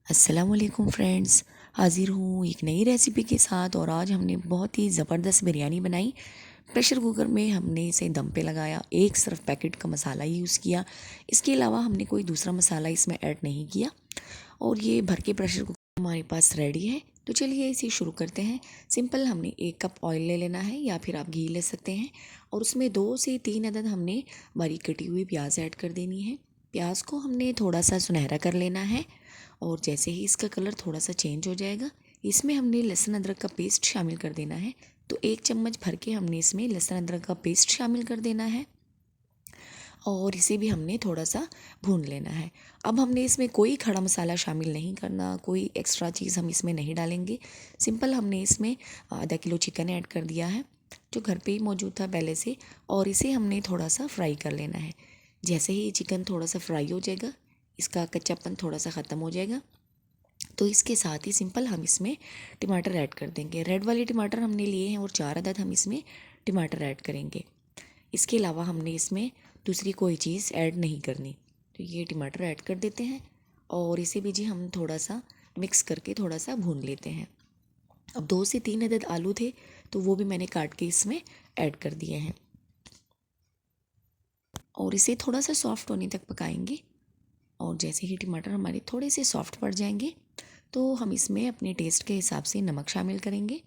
अस्सलाम वालेकुम फ्रेंड्स। हाज़िर हूँ एक नई रेसिपी के साथ और आज हमने बहुत ही ज़बरदस्त बिरयानी बनाई। प्रेशर कुकर में हमने इसे दम पे लगाया, एक सिर्फ पैकेट का मसाला यूज़ किया। इसके अलावा हमने कोई दूसरा मसाला इसमें ऐड नहीं किया और ये भर के प्रेशर कुकर हमारे पास रेडी है। तो चलिए इसे शुरू करते हैं। सिंपल हमने 1 कप ऑयल ले लेना है या फिर आप घी ले सकते हैं और उसमें 2 से 3 अदद हमने बारीक कटी हुई प्याज ऐड कर देनी है। प्याज को हमने थोड़ा सा सुनहरा कर लेना है और जैसे ही इसका कलर थोड़ा सा चेंज हो जाएगा इसमें हमने लहसुन अदरक का पेस्ट शामिल कर देना है। तो 1 चम्मच भर के हमने इसमें लहसुन अदरक का पेस्ट शामिल कर देना है और इसे भी हमने थोड़ा सा भून लेना है। अब हमने इसमें कोई खड़ा मसाला शामिल नहीं करना, कोई एक्स्ट्रा चीज़ हम इसमें नहीं डालेंगे। सिंपल हमने इसमें आधा किलो चिकन ऐड कर दिया है जो घर पे ही मौजूद था पहले से और इसे हमने थोड़ा सा फ्राई कर लेना है। जैसे ही चिकन थोड़ा सा फ्राई हो जाएगा, इसका कच्चापन थोड़ा सा ख़त्म हो जाएगा, तो इसके साथ ही सिंपल हम इसमें टमाटर ऐड कर देंगे। रेड वाले टमाटर हमने लिए हैं और 4 अदद हम इसमें टमाटर ऐड करेंगे। इसके अलावा हमने इसमें दूसरी कोई चीज़ ऐड नहीं करनी। तो ये टमाटर ऐड कर देते हैं और इसे भी जी हम थोड़ा सा मिक्स करके थोड़ा सा भून लेते हैं। अब 2 से 3 अदद आलू थे तो वो भी मैंने काट के इसमें ऐड कर दिए हैं और इसे थोड़ा सा सॉफ्ट होने तक पकाएंगे। और जैसे ही टमाटर हमारे थोड़े से सॉफ्ट पड़ जाएंगे तो हम इसमें अपने टेस्ट के हिसाब से नमक शामिल करेंगे।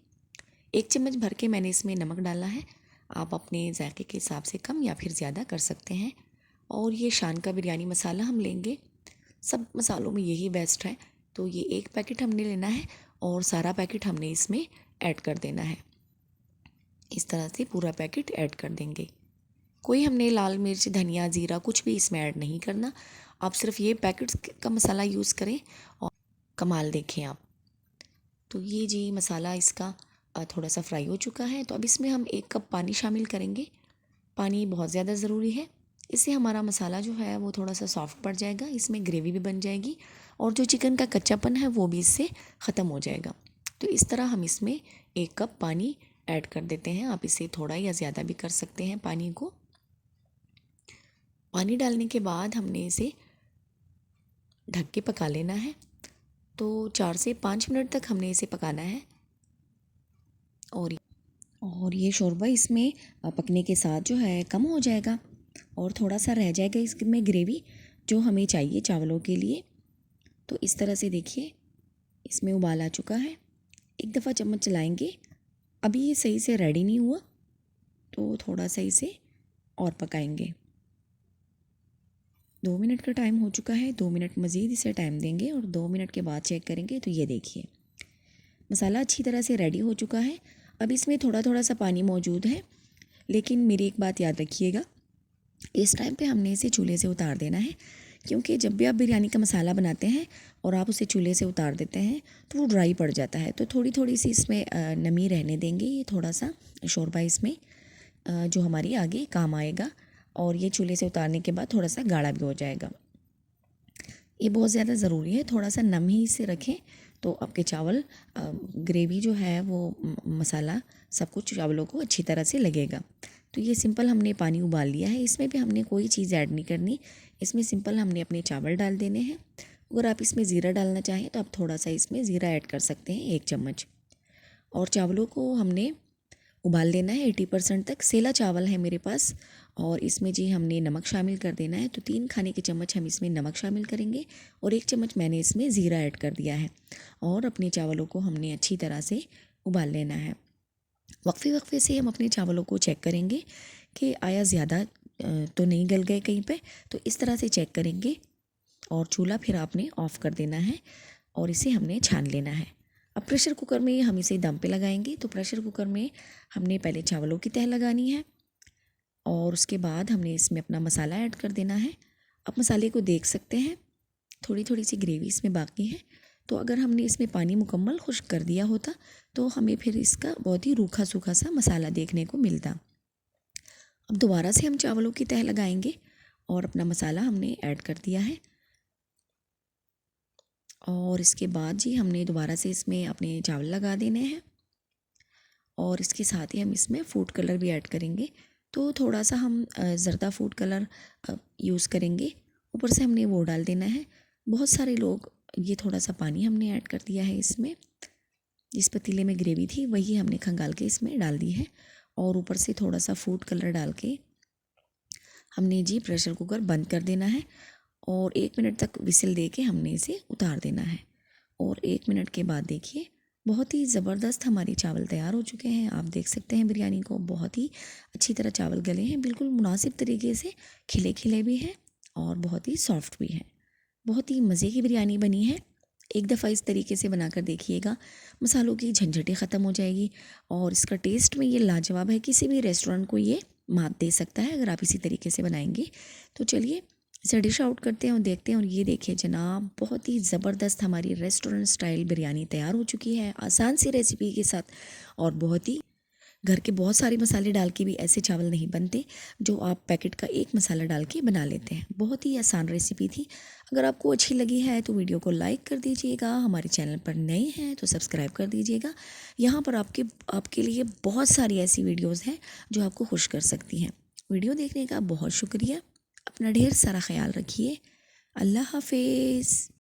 1 चम्मच भर के मैंने इसमें नमक डाला है। आप अपने जायके के हिसाब से कम या फिर ज़्यादा कर सकते हैं। और ये शान का बिरयानी मसाला हम लेंगे, सब मसालों में यही बेस्ट है। तो ये 1 पैकेट हमने लेना है और सारा पैकेट हमने इसमें ऐड कर देना है। इस तरह से पूरा पैकेट ऐड कर देंगे। कोई हमने लाल मिर्च, धनिया, ज़ीरा कुछ भी इसमें ऐड नहीं करना। आप सिर्फ ये पैकेट्स का मसाला यूज़ करें और कमाल देखें आप। तो ये जी मसाला इसका थोड़ा सा फ्राई हो चुका है। तो अब इसमें हम 1 कप पानी शामिल करेंगे। पानी बहुत ज़्यादा ज़रूरी है, इससे हमारा मसाला जो है वो थोड़ा सा सॉफ्ट पड़ जाएगा, इसमें ग्रेवी भी बन जाएगी और जो चिकन का कच्चापन है वो भी इससे ख़त्म हो जाएगा। तो इस तरह हम इसमें 1 कप पानी ऐड कर देते हैं। आप इसे थोड़ा या ज़्यादा भी कर सकते हैं पानी को। पानी डालने के बाद हमने इसे ढक के पका लेना है। तो 4 से 5 मिनट तक हमने इसे पकाना है और ये शोरबा इसमें पकने के साथ जो है कम हो जाएगा और थोड़ा सा रह जाएगा इसमें ग्रेवी जो हमें चाहिए चावलों के लिए। तो इस तरह से देखिए इसमें उबाल आ चुका है। एक दफ़ा चम्मच चलाएंगे। अभी ये सही से रेडी नहीं हुआ तो थोड़ा सा इसे और पकाएंगे। 2 मिनट का टाइम हो चुका है, 2 मिनट मज़ीद इसे टाइम देंगे और 2 मिनट के बाद चेक करेंगे। तो ये देखिए मसाला अच्छी तरह से रेडी हो चुका है। अब इसमें थोड़ा थोड़ा सा पानी मौजूद है, लेकिन मेरी एक बात याद रखिएगा, इस टाइम पे हमने इसे चूल्हे से उतार देना है, क्योंकि जब भी आप बिरयानी का मसाला बनाते हैं और आप उसे चूल्हे से उतार देते हैं तो वो ड्राई पड़ जाता है। तो थोड़ी थोड़ी सी इसमें नमी रहने देंगे। ये थोड़ा सा शोरबा इसमें जो हमारी आगे काम आएगा और ये चूल्हे से उतारने के बाद थोड़ा सा गाढ़ा भी हो जाएगा। ये बहुत ज़्यादा ज़रूरी है, थोड़ा सा नम ही इसे रखें तो आपके चावल ग्रेवी जो है वो मसाला सब कुछ चावलों को अच्छी तरह से लगेगा। तो ये सिंपल हमने पानी उबाल लिया है, इसमें भी हमने कोई चीज़ ऐड नहीं करनी। इसमें सिंपल हमने अपने चावल डाल देने हैं। अगर आप इसमें ज़ीरा डालना चाहें तो आप थोड़ा सा इसमें ज़ीरा ऐड कर सकते हैं, 1 चम्मच। और चावलों को हमने उबाल लेना है 80% तक। सेला चावल है मेरे पास और इसमें जी हमने नमक शामिल कर देना है। तो 3 खाने के चम्मच हम इसमें नमक शामिल करेंगे और 1 चम्मच मैंने इसमें ज़ीरा ऐड कर दिया है और अपने चावलों को हमने अच्छी तरह से उबाल लेना है। वक्फे वक्फे से हम अपने चावलों को चेक करेंगे कि आया ज़्यादा तो नहीं गल गए कहीं पे। तो इस तरह से चेक करेंगे और चूल्हा फिर आपने ऑफ़ कर देना है और इसे हमने छान लेना है। अब प्रेशर कुकर में हम इसे दम पे लगाएंगे। तो प्रेशर कुकर में हमने पहले चावलों की तह लगानी है और उसके बाद हमने इसमें अपना मसाला ऐड कर देना है। आप मसाले को देख सकते हैं, थोड़ी थोड़ी सी ग्रेवी इसमें बाकी है। तो अगर हमने इसमें पानी मुकम्मल खुश्क कर दिया होता तो हमें फिर इसका बहुत ही रूखा सूखा सा मसाला देखने को मिलता। अब दोबारा से हम चावलों की तह लगाएंगे और अपना मसाला हमने ऐड कर दिया है और इसके बाद जी हमने दोबारा से इसमें अपने चावल लगा देने हैं और इसके साथ ही हम इसमें फूड कलर भी ऐड करेंगे। तो थोड़ा सा हम ज़रदा फूड कलर यूज़ करेंगे, ऊपर से हमने वो डाल देना है। बहुत सारे लोग ये थोड़ा सा पानी हमने ऐड कर दिया है इसमें। जिस पतीले में ग्रेवी थी वही हमने खंगाल के इसमें डाल दी है और ऊपर से थोड़ा सा फूड कलर डाल के हमने जी प्रेशर कुकर बंद कर देना है और 1 मिनट तक विसिल दे के हमने इसे उतार देना है। और 1 मिनट के बाद देखिए बहुत ही ज़बरदस्त हमारे चावल तैयार हो चुके हैं। आप देख सकते हैं बिरयानी को बहुत ही अच्छी तरह चावल गले हैं, बिल्कुल मुनासिब तरीके से खिले खिले भी हैं और बहुत ही सॉफ्ट भी हैं। बहुत ही मज़े की बिरयानी बनी है। एक दफ़ा इस तरीके से बनाकर देखिएगा, मसालों की झंझटें ख़त्म हो जाएगी और इसका टेस्ट में ये लाजवाब है। किसी भी रेस्टोरेंट को ये मात दे सकता है अगर आप इसी तरीके से बनाएंगे। तो चलिए इसे डिश आउट करते हैं और देखते हैं। और ये देखिए जनाब, बहुत ही ज़बरदस्त हमारी रेस्टोरेंट स्टाइल बिरयानी तैयार हो चुकी है आसान सी रेसिपी के साथ। और बहुत ही घर के बहुत सारे मसाले डाल के भी ऐसे चावल नहीं बनते जो आप पैकेट का एक मसाला डाल के बना लेते हैं। बहुत ही आसान रेसिपी थी। अगर आपको अच्छी लगी है तो वीडियो को लाइक कर दीजिएगा। हमारे चैनल पर नए हैं तो सब्सक्राइब कर दीजिएगा। यहाँ पर आपके लिए बहुत सारी ऐसी वीडियोज़ हैं जो आपको खुश कर सकती हैं। वीडियो देखने का बहुत शुक्रिया। अपना ढेर सारा ख्याल रखिए। अल्लाह हाफिज़।